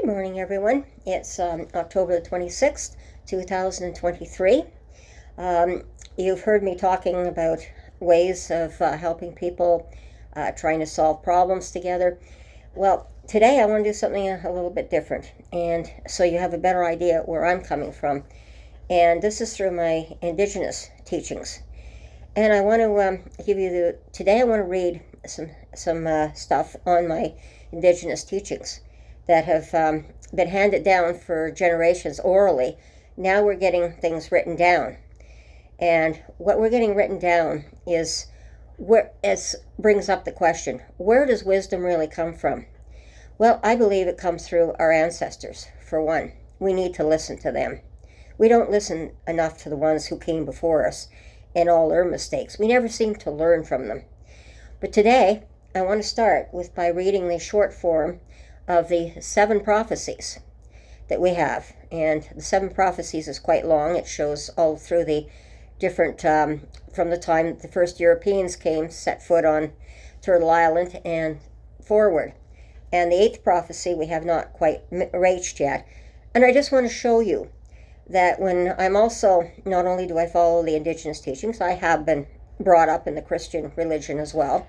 Good morning, everyone. It's October the 26th, 2023. You've heard me talking about ways of helping people trying to solve problems together. Well, today I want to do something a little bit different, and so you have a better idea where I'm coming from. And this is through my Indigenous teachings. And I want to give you today I want to read some stuff on my Indigenous teachings that have been handed down for generations orally. Now we're getting things written down. And what we're getting written down is, it brings up the question, where does wisdom really come from? Well, I believe it comes through our ancestors, for one. We need to listen to them. We don't listen enough to the ones who came before us and all their mistakes. We never seem to learn from them. But today, I want to start by reading the short form of the 7 prophecies that we have. And the 7 prophecies is quite long. It shows all through the different, from the time the first Europeans came, set foot on Turtle Island and forward. And the 8th prophecy we have not quite reached yet. And I just want to show you that when I'm also, not only do I follow the Indigenous teachings, I have been brought up in the Christian religion as well.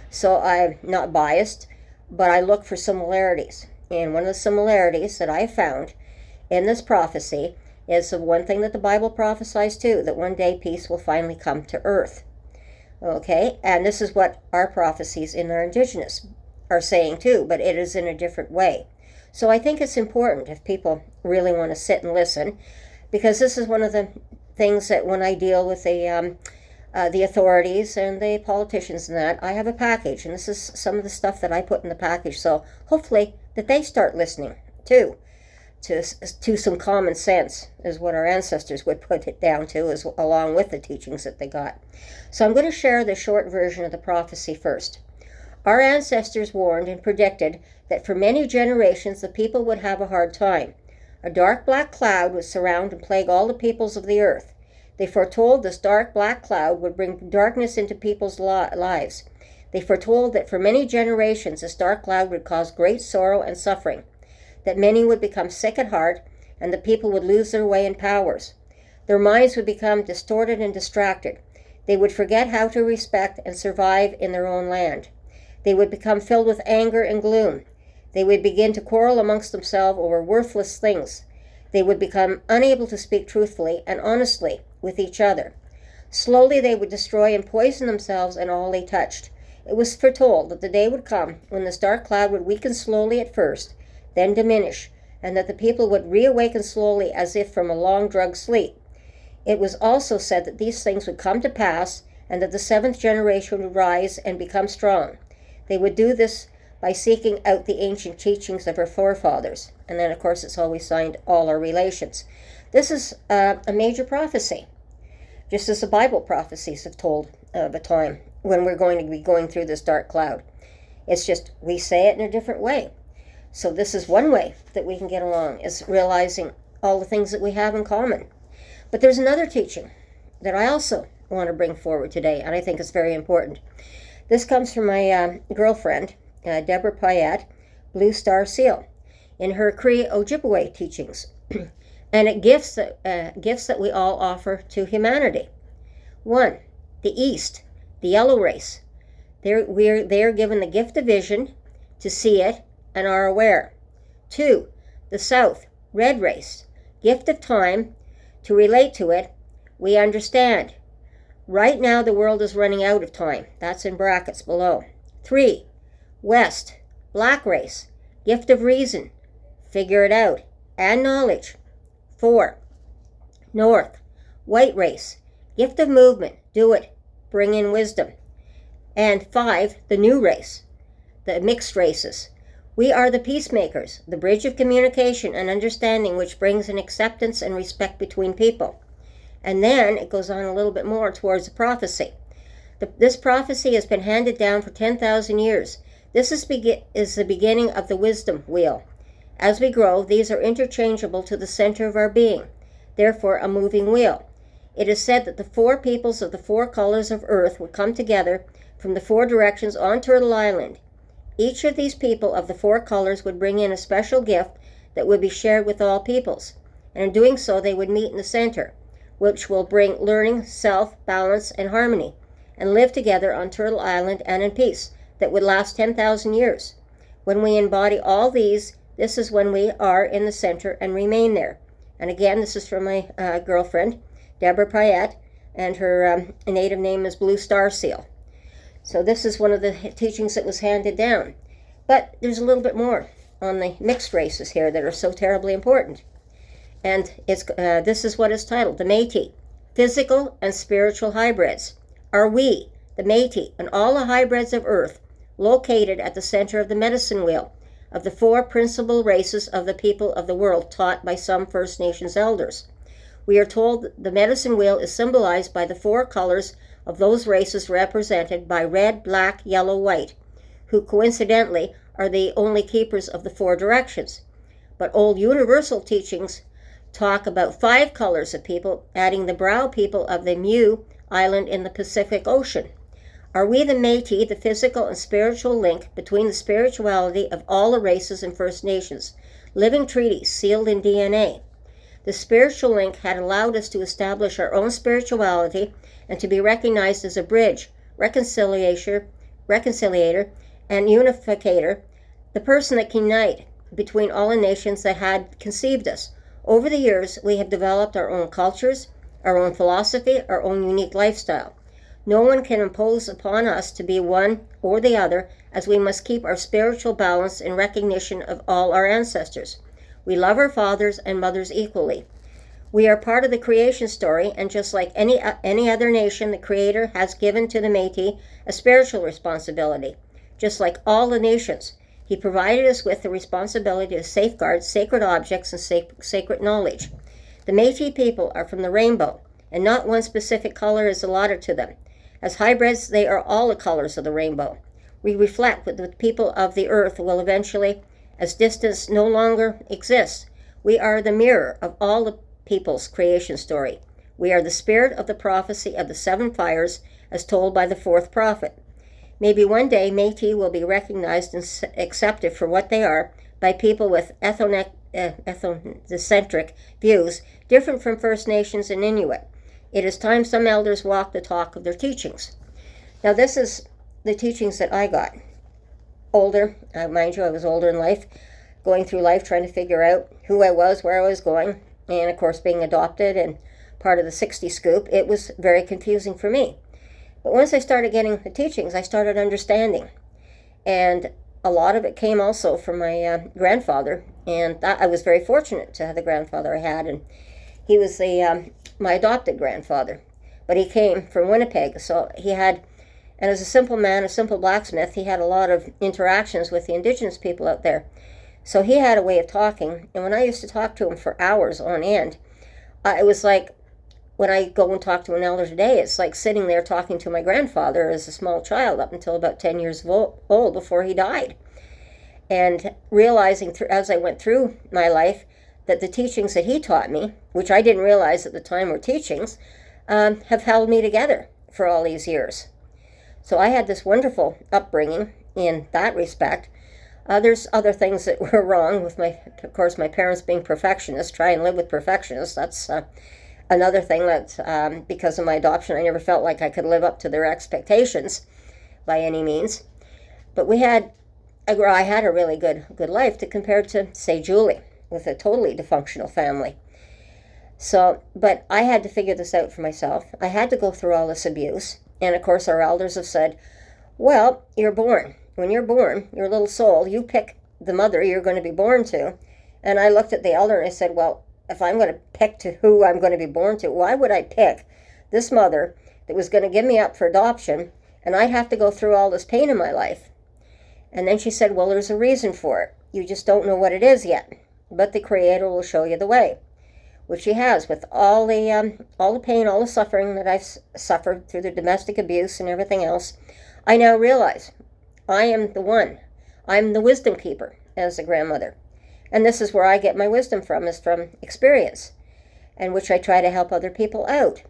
So I'm not biased, but I look for similarities. And one of the similarities that I found in this prophecy is the one thing that the Bible prophesies too, that one day peace will finally come to earth. Okay, and this is what our prophecies in our Indigenous are saying too, but it is in a different way. So I think it's important if people really want to sit and listen, because this is one of the things that when I deal with the authorities and the politicians and that, I have a package, and this is some of the stuff that I put in the package. So hopefully that they start listening too, to some common sense, is what our ancestors would put it down to, along with the teachings that they got. So I'm going to share the short version of the prophecy first. Our ancestors warned and predicted that for many generations the people would have a hard time. A dark black cloud would surround and plague all the peoples of the earth. They foretold this dark black cloud would bring darkness into people's lives. They foretold that for many generations this dark cloud would cause great sorrow and suffering, that many would become sick at heart, and the people would lose their way and powers. Their minds would become distorted and distracted. They would forget how to respect and survive in their own land. They would become filled with anger and gloom. They would begin to quarrel amongst themselves over worthless things. They would become unable to speak truthfully and honestly with each other. Slowly they would destroy and poison themselves and all they touched. It was foretold that the day would come when this dark cloud would weaken slowly at first, then diminish, and that the people would reawaken slowly as if from a long drugged sleep. It was also said that these things would come to pass, and that the 7th generation would rise and become strong. They would do this by seeking out the ancient teachings of our forefathers. And then, of course, it's always signed all our relations. This is a major prophecy, just as the Bible prophecies have told of a time when we're going to be going through this dark cloud. It's just we say it in a different way. So this is one way that we can get along, is realizing all the things that we have in common. But there's another teaching that I also want to bring forward today, and I think it's very important. This comes from my girlfriend, Deborah Payette, Blue Star Seal, in her Cree Ojibwe teachings, and it gifts that we all offer to humanity. 1, the East, the yellow race. They are given the gift of vision to see it and are aware. 2, the South, red race, gift of time to relate to it. We understand. Right now the world is running out of time. That's in brackets below. 3, West, black race, gift of reason, figure it out, and knowledge. 4, North, white race, gift of movement, do it, bring in wisdom. And 5, the new race, the mixed races. We are the peacemakers, the bridge of communication and understanding which brings an acceptance and respect between people. And then it goes on a little bit more towards the prophecy. This prophecy has been handed down for 10,000 years. This is the beginning of the wisdom wheel. As we grow, these are interchangeable to the center of our being, therefore a moving wheel. It is said that the 4 peoples of the 4 colors of earth would come together from the 4 directions on Turtle Island. Each of these people of the 4 colors would bring in a special gift that would be shared with all peoples. And in doing so, they would meet in the center, which will bring learning, self, balance, and harmony, and live together on Turtle Island and in peace that would last 10,000 years. When we embody all these, this is when we are in the center and remain there. And again, this is from my girlfriend, Deborah Payette, and her native name is Blue Star Seal. So this is one of the teachings that was handed down. But there's a little bit more on the mixed races here that are so terribly important. And this is what is titled, The Métis, Physical and Spiritual Hybrids. Are we, the Métis, and all the hybrids of Earth, located at the center of the medicine wheel of the four principal races of the people of the world taught by some First Nations elders? We are told the medicine wheel is symbolized by the four colors of those races represented by red, black, yellow, white, who coincidentally are the only keepers of the four directions. But old universal teachings talk about 5 colors of people, adding the brow people of the Mew Island in the Pacific Ocean. Are we the Métis, the physical and spiritual link between the spirituality of all the races and First Nations, living treaties sealed in DNA? The spiritual link had allowed us to establish our own spirituality and to be recognized as a bridge, reconciliator, and unificator, the person that can unite between all the nations that had conceived us. Over the years, we have developed our own cultures, our own philosophy, our own unique lifestyle. No one can impose upon us to be one or the other, as we must keep our spiritual balance in recognition of all our ancestors. We love our fathers and mothers equally. We are part of the creation story, and just like any other nation, the Creator has given to the Métis a spiritual responsibility. Just like all the nations, He provided us with the responsibility to safeguard sacred objects and sacred knowledge. The Métis people are from the rainbow, and not one specific color is allotted to them. As hybrids, they are all the colors of the rainbow. We reflect what the people of the earth will eventually, as distance no longer exists. We are the mirror of all the people's creation story. We are the spirit of the prophecy of the 7 fires, as told by the 4th prophet. Maybe one day Métis will be recognized and accepted for what they are by people with ethnocentric views, different from First Nations and Inuit. It is time some elders walk the talk of their teachings. Now this is the teachings that I got. Older, mind you, I was older in life, going through life trying to figure out who I was, where I was going, and of course being adopted and part of the 60 scoop, it was very confusing for me. But once I started getting the teachings, I started understanding. And a lot of it came also from my grandfather, and I was very fortunate to have the grandfather I had, and he was my adopted grandfather. But he came from Winnipeg, so he had, and as a simple man, a simple blacksmith, he had a lot of interactions with the Indigenous people out there. So he had a way of talking, and when I used to talk to him for hours on end, it was like, when I go and talk to an elder today, it's like sitting there talking to my grandfather as a small child up until about 10 years old before he died. And realizing as I went through my life that the teachings that he taught me, which I didn't realize at the time were teachings, have held me together for all these years. So I had this wonderful upbringing in that respect. There's other things that were wrong with of course, my parents being perfectionists, try and live with perfectionists. That's another thing that, because of my adoption, I never felt like I could live up to their expectations by any means. But I had a really good life compared to, say, Julie, with a totally dysfunctional family. So, but I had to figure this out for myself. I had to go through all this abuse. And of course, our elders have said, well, you're born. When you're born, your little soul, you pick the mother you're going to be born to. And I looked at the elder and I said, well, if I'm going to pick to who I'm going to be born to, why would I pick this mother that was going to give me up for adoption, and I'd have to go through all this pain in my life? And then she said, well, there's a reason for it. You just don't know what it is yet, but the Creator will show you the way, which He has. With all the pain, all the suffering that I've suffered through the domestic abuse and everything else, I now realize I am the one. I'm the wisdom keeper as a grandmother. And this is where I get my wisdom from, is from experience, and which I try to help other people out.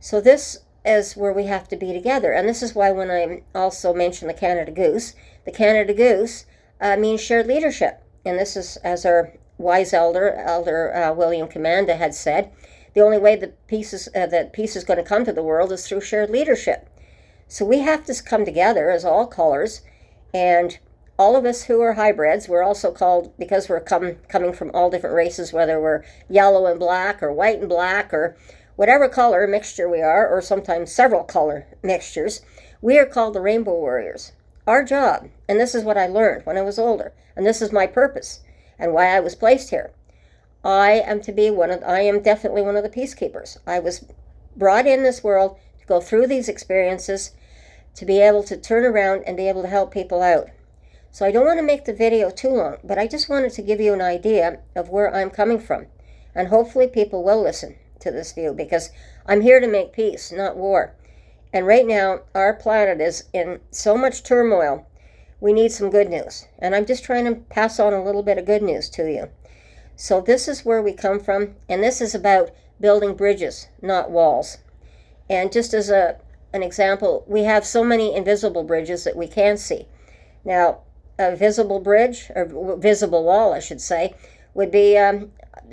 So this is where we have to be together. And this is why when I also mention the Canada Goose means shared leadership. And this is, as our wise elder William Commanda had said, the only way that peace is going to come to the world is through shared leadership. So we have to come together as all colors, and all of us who are hybrids, we're also called, because we're coming from all different races, whether we're yellow and black or white and black or whatever color mixture we are, or sometimes several color mixtures, we are called the Rainbow Warriors. Our job, and this is what I learned when I was older, and this is my purpose and why I was placed here. I am definitely one of the peacekeepers. I was brought in this world to go through these experiences, to be able to turn around and be able to help people out. So I don't want to make the video too long, but I just wanted to give you an idea of where I'm coming from. And hopefully people will listen to this view, because I'm here to make peace, not war. And right now, our planet is in so much turmoil, we need some good news. And I'm just trying to pass on a little bit of good news to you. So this is where we come from, and this is about building bridges, not walls. And just as an example, we have so many invisible bridges that we can't see. Now, a visible bridge, or visible wall, I should say, would be,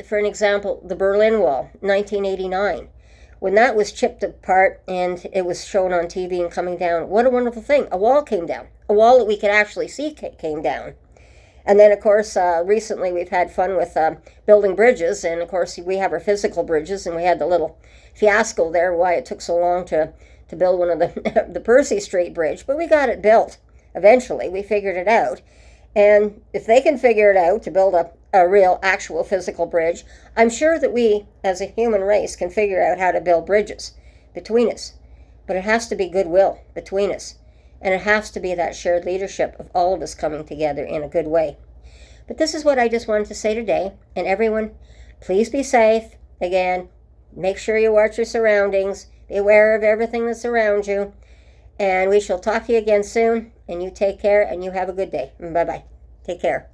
for an example, the Berlin Wall, 1989. When that was chipped apart and it was shown on TV and coming down, what a wonderful thing. A wall came down. A wall that we could actually see came down. And then, of course, recently we've had fun with building bridges. And, of course, we have our physical bridges. And we had the little fiasco there, why it took so long to build one of the Percy Street Bridge. But we got it built. Eventually, we figured it out. And if they can figure it out to build a real, actual physical bridge, I'm sure that we, as a human race, can figure out how to build bridges between us. But it has to be goodwill between us. And it has to be that shared leadership of all of us coming together in a good way. But this is what I just wanted to say today. And everyone, please be safe. Again, make sure you watch your surroundings. Be aware of everything that's around you. And we shall talk to you again soon. And you take care, and you have a good day. Bye-bye. Take care.